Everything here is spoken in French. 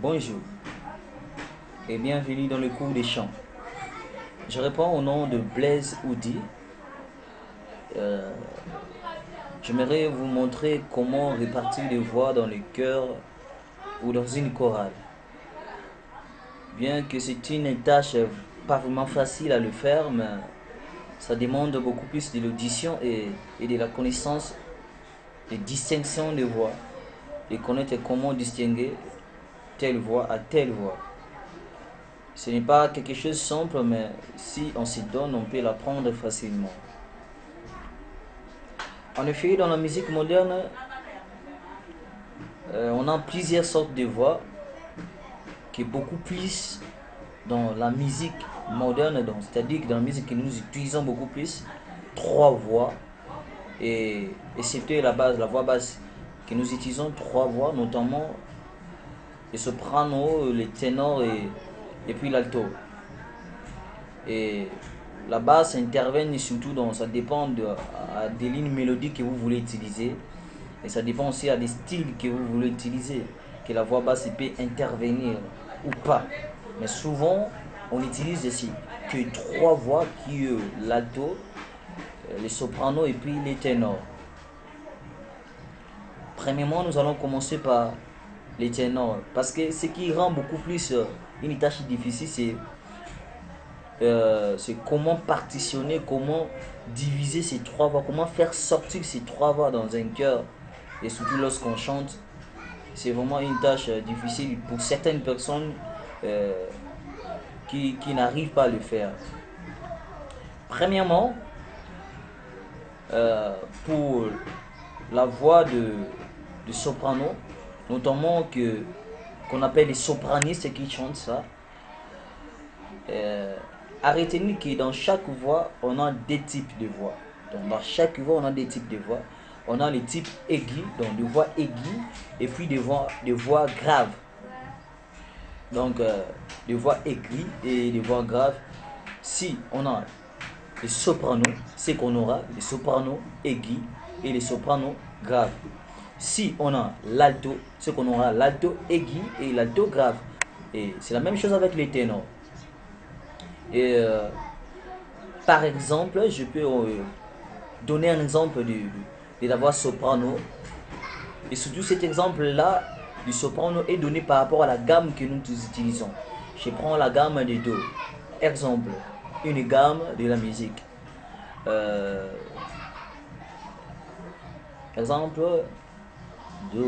Bonjour et bienvenue dans le cours des chants. Je réponds au nom de Blaise Oudi. J'aimerais vous montrer comment répartir les voix dans le chœur ou dans une chorale. Bien que c'est une tâche pas vraiment facile à le faire, mais ça demande beaucoup plus de l'audition et de la connaissance des distinctions de voix, et connaître comment distinguer telle voix à telle voix. Ce n'est pas quelque chose de simple, mais si on s'y donne, on peut l'apprendre facilement. En effet, dans la musique moderne, on a plusieurs sortes de voix, qui est beaucoup plus dans la musique moderne, c'est-à-dire que dans la musique que nous utilisons beaucoup plus, trois voix, et c'était la base, la voix basse, que nous utilisons trois voix, notamment les sopranos, les ténors et puis l'alto. Et la basse intervient surtout ça dépend des lignes mélodiques que vous voulez utiliser, et ça dépend aussi des styles que vous voulez utiliser, que la voix basse peut intervenir ou pas. Mais souvent, on utilise ici que trois voix qui est l'alto, les sopranos et puis les ténors. Premièrement, nous allons commencer par les ténors, parce que ce qui rend beaucoup plus une tâche difficile, c'est comment partitionner, comment diviser ces trois voix, comment faire sortir ces trois voix dans un chœur, et surtout lorsqu'on chante. C'est vraiment une tâche difficile pour certaines personnes qui n'arrivent pas à le faire. Premièrement, pour la voix de soprano, notamment qu'on appelle les sopranistes qui chantent ça, à retenir que dans chaque voix, on a des types de voix. Donc dans chaque voix, on a des types de voix. On a les types aigus, donc des voix aiguës, et puis des voix graves. Donc des voix aiguës et des voix graves. Si on a les sopranos, c'est qu'on aura les sopranos aigus et les sopranos graves. Si on a l'alto, c'est qu'on aura l'alto aigu et l'alto grave. Et c'est la même chose avec les ténors. Et par exemple, je peux donner un exemple de la voix soprano. Et surtout cet exemple-là du soprano est donné par rapport à la gamme que nous utilisons. Je prends la gamme de Do. Exemple, une gamme de la musique. Exemple, Do.